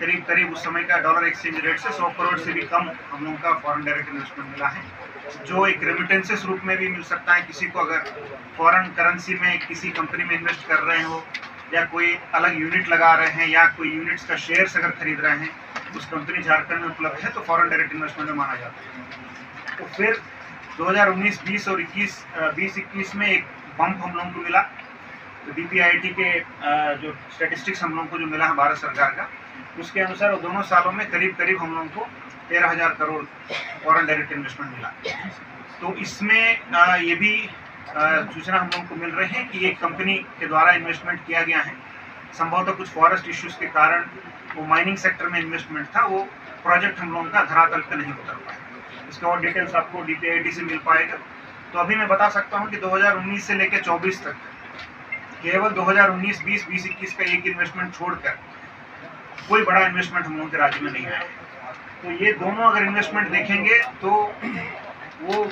करीब करीब उस समय का डॉलर एक्सचेंज रेट से 100 करोड़ से भी कम हम लोगों का फॉरेन डायरेक्ट इन्वेस्टमेंट मिला है, जो एक रेमिटेंसेस रूप में भी मिल सकता है। किसी को अगर फॉरेन करेंसी में किसी कंपनी में इन्वेस्ट कर रहे हो, या कोई अलग यूनिट लगा रहे हैं, या कोई यूनिट्स का शेयर्स अगर खरीद रहे हैं, उस कंपनी झारखंड में उपलब्ध है तो फॉरेन डायरेक्ट इन्वेस्टमेंट में माना जाता है। तो फिर 2019, 20 और 20-21 में एक बम्प हम लोगों को मिला। तो DPIIT के जो स्टैटिस्टिक्स हम लोगों को जो मिला है भारत सरकार का, उसके अनुसार दोनों सालों में करीब करीब हम लोगों को 13,000 करोड़ फॉरेन डायरेक्ट इन्वेस्टमेंट मिला। तो इसमें ये भी सूचना हम लोगों को मिल रही है कि एक कंपनी के द्वारा इन्वेस्टमेंट किया गया है। संभवतः कुछ फॉरेस्ट इश्यूज के कारण वो माइनिंग सेक्टर में इन्वेस्टमेंट था, वो प्रोजेक्ट हम लोगों का धरातल पर नहीं उतर पाया। इसका और डिटेल्स आपको DPIIT से मिल पाएगा। तो अभी मैं बता सकता हूँ कि 2019 से लेकर 24 तक केवल 2019, 20, 20-21 का एक इन्वेस्टमेंट छोड़कर कोई बड़ा इन्वेस्टमेंट हम लोगों के राज्य में नहीं आया। तो ये दोनों अगर इन्वेस्टमेंट देखेंगे तो वो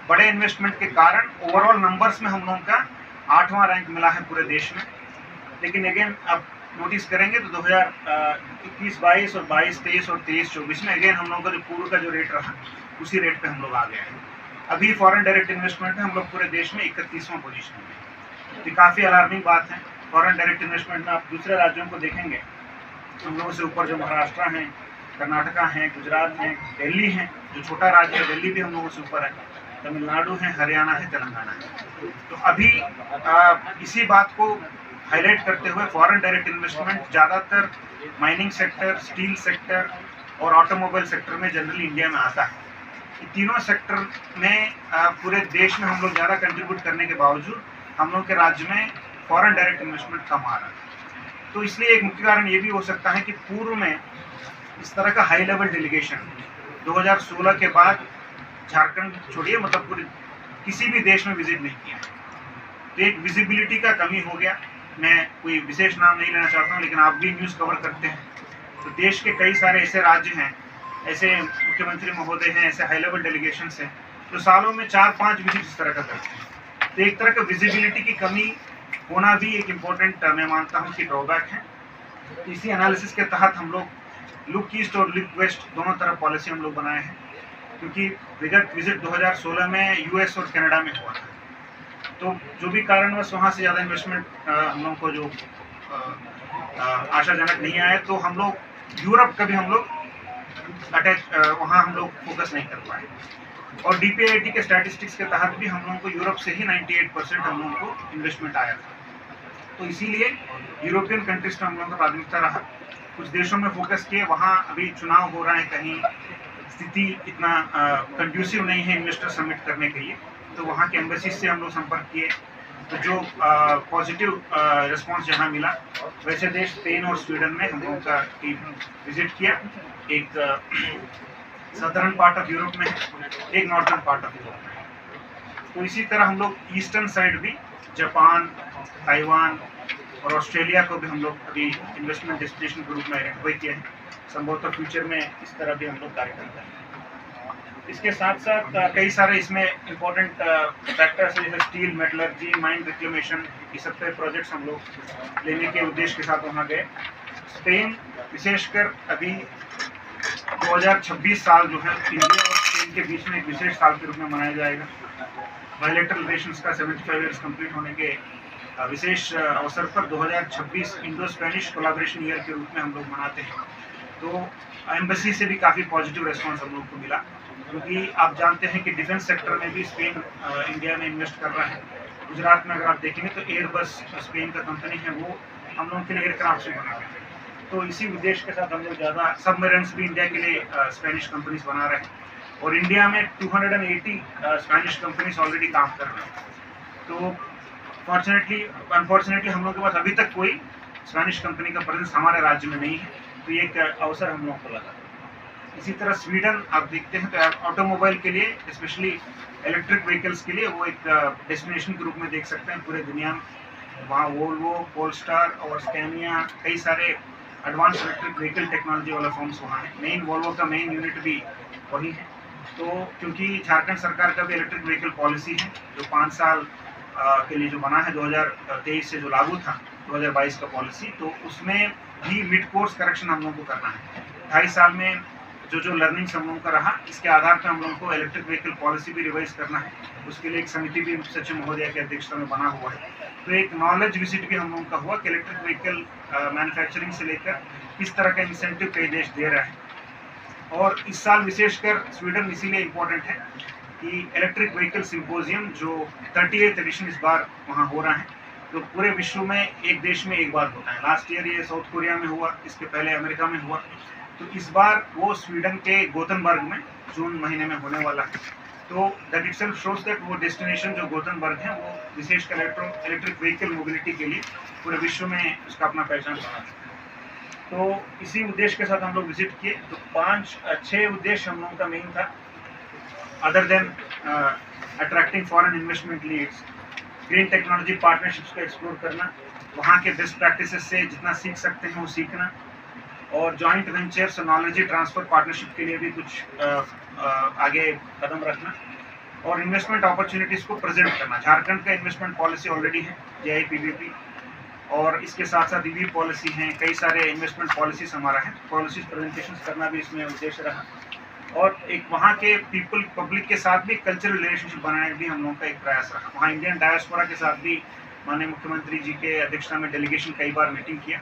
बड़े इन्वेस्टमेंट के कारण ओवरऑल नंबर्स में हम लोगों का 8वां रैंक मिला है पूरे देश में। लेकिन अगेन आप नोटिस करेंगे तो 2021-22 और 22-23 और 23-24 में अगेन हम लोगों का जो पूर्व का जो रेट रहा उसी रेट पे हम लोग आ गए हैं। अभी फॉरेन डायरेक्ट इन्वेस्टमेंट में हम लोग पूरे देश में 31वां पोजीशन में। ये काफ़ी अलार्मिंग बात है। फॉरेन डायरेक्ट इन्वेस्टमेंट में आप दूसरे राज्यों को देखेंगे, हम लोगों से ऊपर जो महाराष्ट्र हैं, कर्नाटका हैं, गुजरात हैं, दिल्ली हैं, जो छोटा राज्य है दिल्ली भी हम लोगों से ऊपर है, तमिलनाडु है, हरियाणा है, तेलंगाना है। तो अभी इसी बात को हाईलाइट करते हुए फॉरेन डायरेक्ट इन्वेस्टमेंट ज़्यादातर माइनिंग सेक्टर, स्टील सेक्टर और ऑटोमोबाइल सेक्टर में जनरली इंडिया में आता है। तीनों सेक्टर में पूरे देश में हम लोग ज़्यादा कंट्रीब्यूट करने के बावजूद हम लोग के राज्य में फॉरेन डायरेक्ट इन्वेस्टमेंट कम आ रहा है। तो इसलिए एक मुख्य कारण ये भी हो सकता है कि पूर्व में इस तरह का हाई लेवल डेलीगेशन 2016 के बाद झारखंड छोड़िए, मतलब पूरे किसी भी देश में विजिट नहीं किया। तो एक विजिबिलिटी का कमी हो गया। मैं कोई विशेष नाम नहीं लेना चाहता हूँ, लेकिन आप भी न्यूज़ कवर करते हैं तो देश के कई सारे ऐसे राज्य हैं, ऐसे मुख्यमंत्री महोदय हैं, ऐसे हाई लेवल डेलीगेशन हैं जो सालों में 4-5 विजिट इस तरह का करते हैं। तो एक तरह का विजिबिलिटी की कमी होना भी एक इम्पोर्टेंट मैं मानता हूँ कि ड्रॉबैक है। इसी एनालिसिस के तहत हम लोग लुक ईस्ट और लुक वेस्ट दोनों तरफ पॉलिसी हम लोग बनाए हैं, क्योंकि विजिट 2016 में US और कनाडा में हुआ था। तो जो भी कारणवश वहाँ से ज़्यादा इन्वेस्टमेंट हम लोगों को जो आशाजनक नहीं आया, तो हम लोग यूरोप का भी हम लोग वहाँ हम लोग फोकस नहीं कर पाए। और DPIIT के स्टैटिस्टिक्स के तहत भी हम लोगों को यूरोप से ही 98% हम लोगों को इन्वेस्टमेंट आया था। तो इसीलिए यूरोपियन कंट्रीज का हम लोगों का प्राथमिकता रहा। कुछ देशों में फोकस किए, वहाँ अभी चुनाव हो रहा है, कहीं स्थिति इतना कंड्यूसिव नहीं है इन्वेस्टर समिट करने के लिए, तो वहाँ के एम्बेसी से हम लोग संपर्क किए। तो जो पॉजिटिव रिस्पॉन्स जहाँ मिला, वैसे देश स्पेन और स्वीडन में हम लोगों का टीम विजिट किया। एक सदर्न पार्ट ऑफ यूरोप में, एक नॉर्थर्न पार्ट ऑफ यूरोप में। तो इसी तरह हम लोग ईस्टर्न साइड भी जापान, ताइवान और ऑस्ट्रेलिया को भी हम लोग अभी इन्वेस्टमेंट डेस्टिनेशन के रूप में आइडेंटिफाई किया है। संभवतः फ्यूचर में इस तरह भी हम लोग कार्य करते हैं। इसके साथ साथ कई सारे इसमें इम्पोर्टेंट फैक्टर्स हैं, जैसे स्टील, मेटलर्जी, माइन रिक्लेमेशन, ये सब पे प्रोजेक्ट्स हम लोग लेने के उद्देश्य के साथ वहाँ गए। स्पेन विशेषकर अभी 2026 साल जो है इंडिया और स्पेन के बीच में एक विशेष साल के रूप में मनाया जाएगा। बायलैटरल रिलेशंस का 75 ईयर्स कंप्लीट होने के विशेष अवसर पर 2026 इंडो स्पेनिश कोलैबोरेशन ईयर के रूप में हम लोग मनाते हैं। तो एम्बेसी से भी काफ़ी पॉजिटिव रेस्पॉन्स हम लोग को मिला, क्योंकि आप जानते हैं कि डिफेंस सेक्टर में भी स्पेन इंडिया में इन्वेस्ट कर रहा है। गुजरात में अगर आप देखेंगे तो एयरबस स्पेन का कंपनी है, वो हम लोगों के लिए एयरक्राफ्ट से बना रहे हैं। तो इसी उद्देश्य के साथ हम लोग ज़्यादा सबमरीन्स भी इंडिया के लिए स्पेनिश कंपनीज बना रहे हैं, और इंडिया में 280 स्पेनिश कंपनीज ऑलरेडी काम कर रहे हैं। तो अनफॉर्चुनेटली हम लोग के पास अभी तक कोई स्पेनिश कंपनी का प्रेजेंस हमारे राज्य में नहीं है, तो ये एक अवसर हम लोगों को लगा। इसी तरह स्वीडन आप देखते हैं तो ऑटोमोबाइल के लिए, स्पेशली इलेक्ट्रिक व्हीकल्स के लिए, वो एक डेस्टिनेशन के रूप में देख सकते हैं पूरे दुनिया में। वहाँ वोल्वो, पोलस्टार और स्कैनिया, कई सारे एडवांस इलेक्ट्रिक व्हीकल टेक्नोलॉजी वाला फॉर्म्स वहाँ है। मेन वोल्वो का मेन यूनिट भी वही है। तो क्योंकि झारखंड सरकार का भी इलेक्ट्रिक व्हीकल पॉलिसी है जो 5 साल के लिए जो बना है, 2023 से जो लागू था 2022 का पॉलिसी, तो उसमें भी मिड कोर्स करेक्शन हम लोगों को करना है। 2.5 साल में जो लर्निंग्स हम लोगों का रहा, इसके आधार पर हम लोगों को इलेक्ट्रिक व्हीकल पॉलिसी भी रिवाइज करना है। उसके लिए एक समिति भी सचिव महोदय की अध्यक्षता में बना हुआ है। तो एक नॉलेज विजिट भी हम लोगों का हुआ कि इलेक्ट्रिक व्हीकल मैन्युफैक्चरिंग से लेकर किस तरह का इंसेंटिव कई देश दे रहा है। और इस साल विशेषकर स्वीडन इसीलिए इम्पोर्टेंट है कि इलेक्ट्रिक व्हीकल सिम्पोजियम जो 38th एडिशन इस बार वहाँ हो रहा है, तो पूरे विश्व में एक देश में एक बार होता है। लास्ट ईयर ये साउथ कोरिया में हुआ, इसके पहले अमेरिका में हुआ, तो इस बार वो स्वीडन के गोथनबर्ग में जून महीने में होने वाला है। तो दैट इटसेल्फ शोज दैट वो डेस्टिनेशन जो गोथनबर्ग है वो विशेषकर इलेक्ट्रिक व्हीकल मोबिलिटी के लिए पूरे विश्व में उसका अपना पहचान बना चुका है। तो इसी उद्देश्य के साथ हम लोग विजिट किए। तो 5-6 उद्देश्य हम लोगों का मेन था, other than attracting foreign investment leads, green technology partnerships को एक्सप्लोर करना, वहाँ के बेस्ट प्रैक्टिसेस से जितना सीख सकते हैं वो सीखना, और जॉइंट वेंचर्स और नॉलेज ट्रांसफर पार्टनरशिप के लिए भी कुछ आगे कदम रखना, और इन्वेस्टमेंट अपॉर्चुनिटीज़ को प्रेजेंट करना। झारखंड का इन्वेस्टमेंट पॉलिसी ऑलरेडी है, JIPBP, और इसके साथ साथ EV पॉलिसी हैं, कई सारे इन्वेस्टमेंट पॉलिसीज हमारा है, पॉलिसीज प्रेजेंटेशन करना भी इसमें उद्देश्य रहा। और एक वहाँ के पब्लिक के साथ भी कल्चरल रिलेशनशिप बनाने भी हम लोगों का एक प्रयास रहा। वहाँ इंडियन डायस्पोरा के साथ भी माननीय मुख्यमंत्री जी के अध्यक्षता में डेलीगेशन कई बार मीटिंग किया।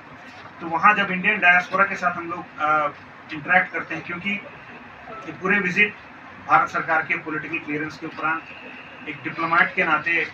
तो वहाँ जब इंडियन डायस्पोरा के साथ हम लोग इंटरेक्ट करते हैं, क्योंकि ये पूरे विजिट भारत सरकार के पॉलिटिकल क्लियरेंस के उपरांत एक डिप्लोमेट के नाते